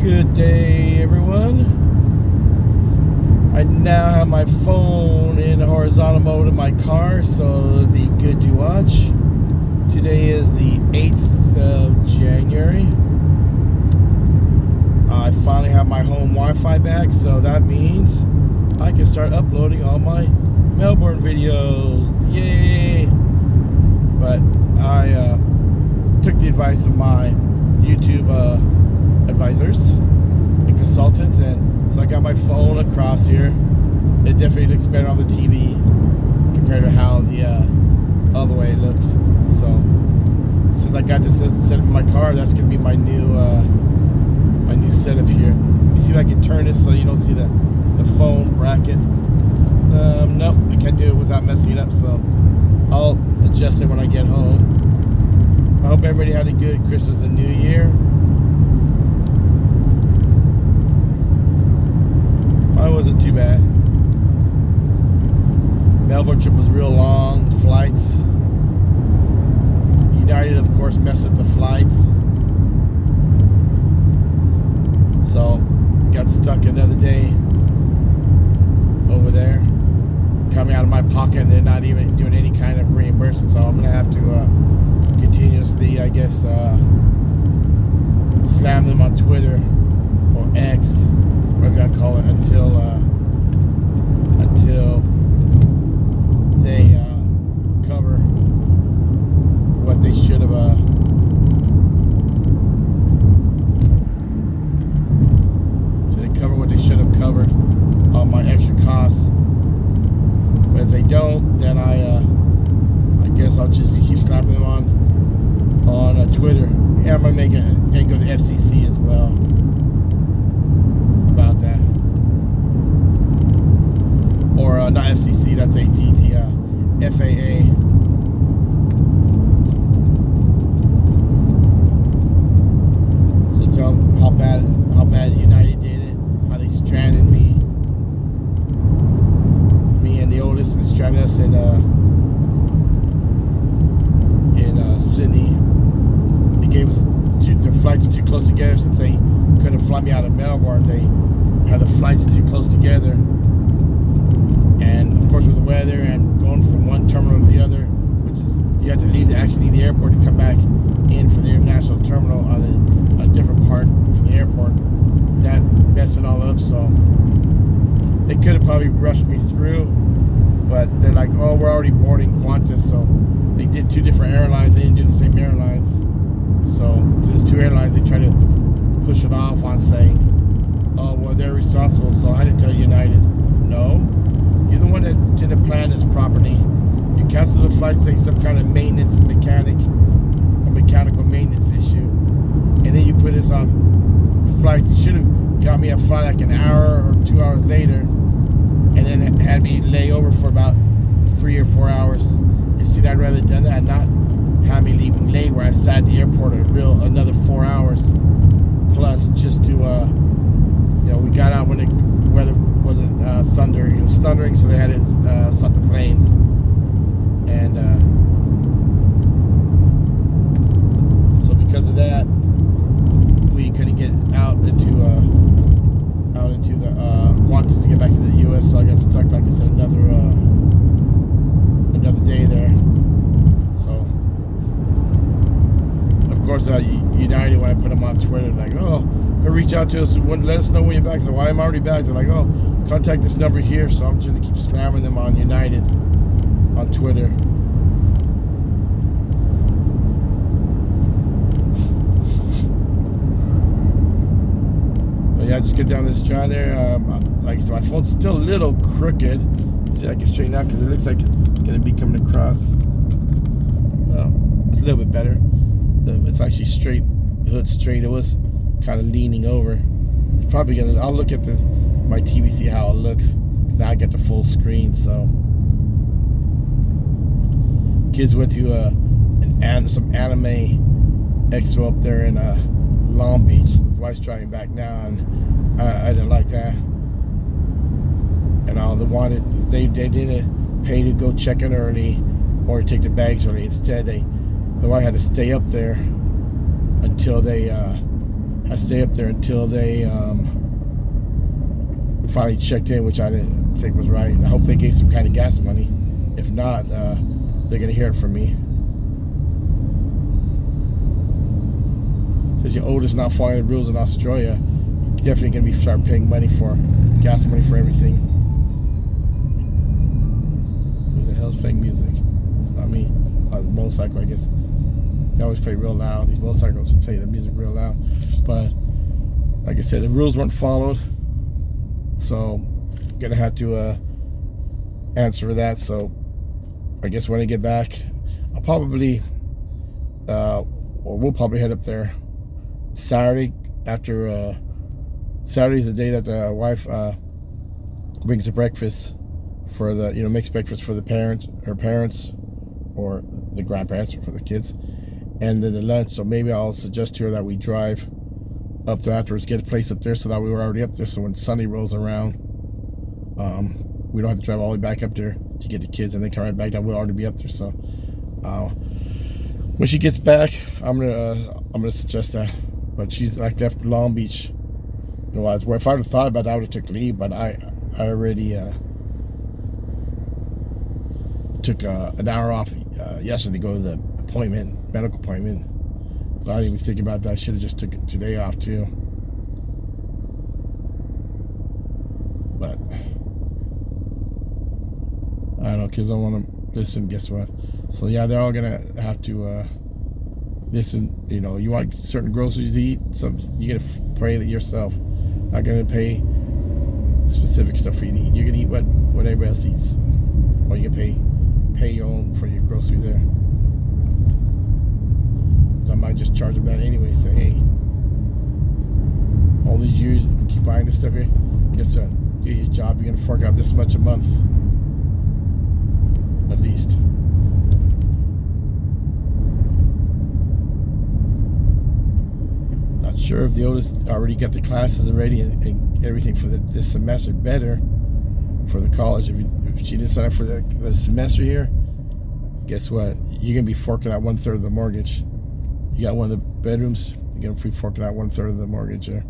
Good day, everyone. I now have my phone in horizontal mode in my car, so it'll be good to watch. Today is the 8th of January. I finally have my home Wi-Fi back, so that means I can start uploading all my Melbourne videos. Yay! But I took the advice of my YouTube advisors and consultants, and so I got my phone across here. It definitely looks better on the TV compared to how the other way it looks. So since I got this set up in my car, that's gonna be my new setup here. Let me see if I can turn this so you don't see the phone bracket. Nope, I can't do it without messing it up, so I'll adjust it when I get home. I hope everybody had a good Christmas and New Year. Mine wasn't too bad. Melbourne trip was real long flights. United, of course, messed up the flights. So, got stuck another day over there. Coming out of my pocket, and they're not even doing any kind of reimbursement. So, I'm going to have to continuously, I guess, slam them on Twitter or X, whatever you gotta call it, until they cover what they should have. So they cover what they should have covered on my extra costs. But if they don't, then I guess I'll just keep slapping them on Twitter. Yeah, I'm gonna make it and go to FCC as well about that. Or not FCC, that's AT&T, FAA. So tell them how bad United did it, how they stranded me and the oldest, and stranded us in Sydney. They gave us the flights too close together, since they couldn't fly me out of Melbourne. They had the flights too close together, and of course with the weather and going from one terminal to the other, which is you have to leave the airport to come back in for the international terminal on a different part from the airport. That messed it all up. So they could have probably rushed me through, but they're like, oh, we're already boarding Qantas. So they did two different airlines. They didn't do the same airlines. So there's two airlines. They try to push it off on saying, oh, well, they're responsible. So I had to tell United, no, you're the one that didn't plan this properly. You canceled the flight saying some kind of mechanical maintenance issue, and then you put us on flights. You should have got me a flight like an hour or 2 hours later, and then had me lay over for about 3 or 4 hours. Instead, I'd rather done that, not have me leaving late where I sat at the airport another 4 hours plus just to we got out when the weather wasn't thundering. It was thundering, so they had to stop the planes, and so because of that, we couldn't get out into the Qantas to get back to the U.S. So I got stuck, like I said, another day there. So of course United, when I put them on Twitter, like, oh, they'll reach out to us and let us know when you're back. So why am I already back? They're like, oh, contact this number here. So I'm just gonna keep slamming them on United on Twitter. But yeah, just get down this drive there. Like I said, my phone's still a little crooked. See, I can straighten out because it looks like it's gonna be coming across. Well, it's a little bit better. It's actually straight. The hood's straight. It was kind of leaning over. It's probably gonna. I'll look at my TV, see how it looks. Now I got the full screen. So kids went to some anime expo up there in Long Beach. His wife's driving back now, and I didn't like that. And all they didn't pay to go check in early or to take the bags early. Instead, the wife had to stay up there until they had I stay up there until they finally checked in, which I didn't think was right. I hope they gave some kind of gas money. If not, they're gonna hear it from me. Since your oldest not following the rules in Australia, you're definitely gonna be start paying money for gas money for everything. Who the hell's playing music? It's not me. The motorcycle, I guess. They always play real loud. These motorcycles play the music real loud. But like I said, the rules weren't followed, so I'm gonna have to answer for that. So I guess when I get back, I'll probably or we'll probably head up there Saturday. After Saturday's the day that the wife brings the breakfast for the, you know, makes breakfast for the parents or the grandparents for the kids, and then the lunch. So maybe I'll suggest to her that we drive up there afterwards, get a place up there, so that we were already up there, so when Sunday rolls around, we don't have to drive all the way back up there to get the kids and then come right back down. We'll already be up there. So when she gets back, I'm gonna suggest that. But she's like left Long Beach. You know, if I'd have thought about that, I would have took leave, but I already took an hour off yesterday to go to the medical appointment. But I didn't even think about that. I should have just took today off too. But I don't know, kids don't want to listen. Guess what? So yeah, they're all gonna have to listen. You know, you want certain groceries to eat, some you gotta pay it yourself. Not gonna pay specific stuff for you to eat. You're gonna eat what everybody else eats, or you can pay your own for your groceries there. I might just charge them that anyway. Say, hey, all these years we keep buying this stuff here. Guess what? You get your job, you're gonna fork out this much a month, at least. Not sure if the oldest already got the classes ready and everything for this semester. Better for the college. If she didn't sign up for the semester here, guess what? You're gonna be forking out 1/3 of the mortgage. You got one of the bedrooms, you're gonna be forking out 1/3 of the mortgage there.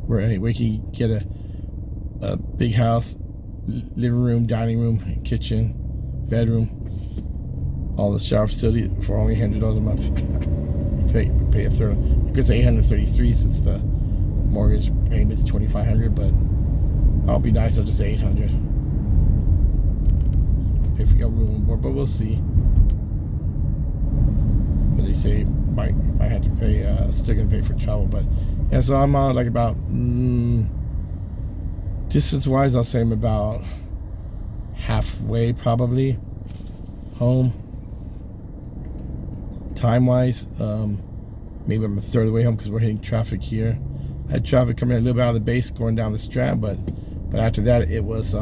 Where we can get a big house, living room, dining room, kitchen, bedroom, all the shower facility for only $100 a month. You pay a third. It's $833 since the mortgage payment's $2,500, but I'll be nice. I'll just say $800. Pay for your room and board, but we'll see. But they say might have to pay. Still gonna pay for travel, but yeah. So I'm like about distance-wise, I'll say I'm about halfway probably home. Time-wise, maybe I'm a third of the way home because we're hitting traffic here. I had traffic coming in a little bit out of the base going down the Strand, but after that it was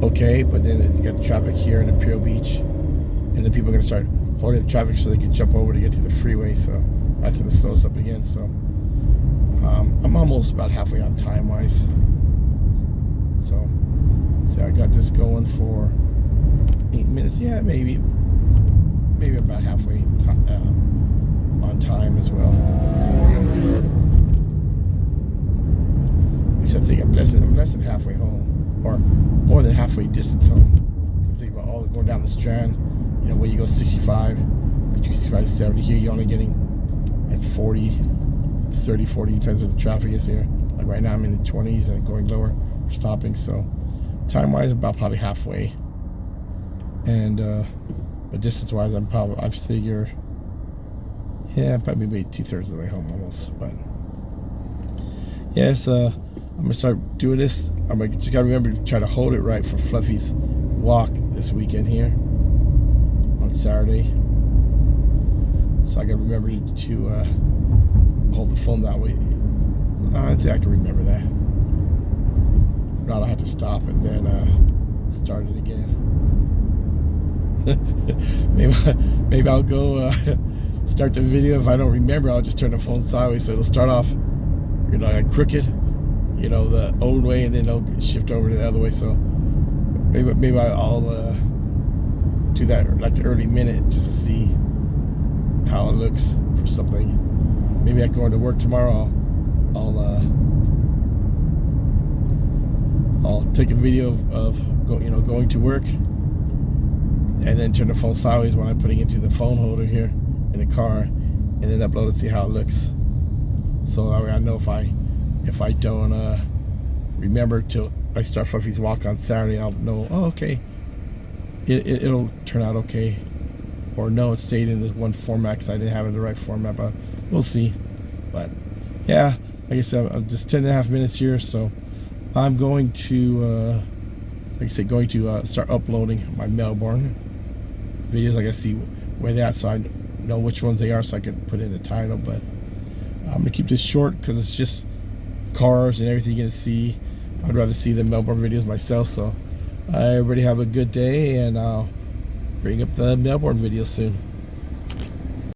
okay. But then you got traffic here in Imperial Beach, and then people are gonna start holding up traffic so they can jump over to get to the freeway. So that's gonna slow us up again. So I'm almost about halfway on time-wise. So see, I got this going for 8 minutes. Yeah, maybe about halfway on time as well. Actually, I think I'm less than halfway home, or more than halfway distance home. I'm thinking about all going down the Strand. You know, where you go 65, between 65 and 70. Here you're only getting like 40, 30, 40, depends what the traffic is here. Like right now I'm in the 20s and going lower, stopping. So time-wise, about probably halfway. And but distance-wise, I figure, yeah, probably maybe 2/3 of the way home almost. But yes, I'm gonna start doing this. Just gotta remember to try to hold it right for Fluffy's walk this weekend here on Saturday. So I gotta remember to hold the phone that way. I think I can remember that. If not, I'll have to stop and then start it again. maybe I'll go start the video. If I don't remember, I'll just turn the phone sideways so it'll start off, you know, like crooked, you know, the old way, and then it'll shift over to the other way. So maybe I'll do that like the early minute just to see how it looks for something. Maybe I go into work tomorrow. I'll take a video of going to work, and then turn the phone sideways while I'm putting it into the phone holder here in the car, and then upload it, see how it looks. So that way I know if I don't remember till I start Fluffy's walk on Saturday, I'll know, oh, okay, it'll turn out okay. Or no, it stayed in this one format because I didn't have it in the right format, but we'll see. But yeah, like I said, I'm just 10.5 minutes here, so I'm going to, like I said, start uploading my Melbourne videos. I gotta see where they're at, so I know which ones they are, so I can put in the title. But I'm gonna keep this short because it's just cars and everything you're gonna see. I'd rather see the Melbourne videos myself. So everybody have a good day, and I'll bring up the Melbourne videos soon.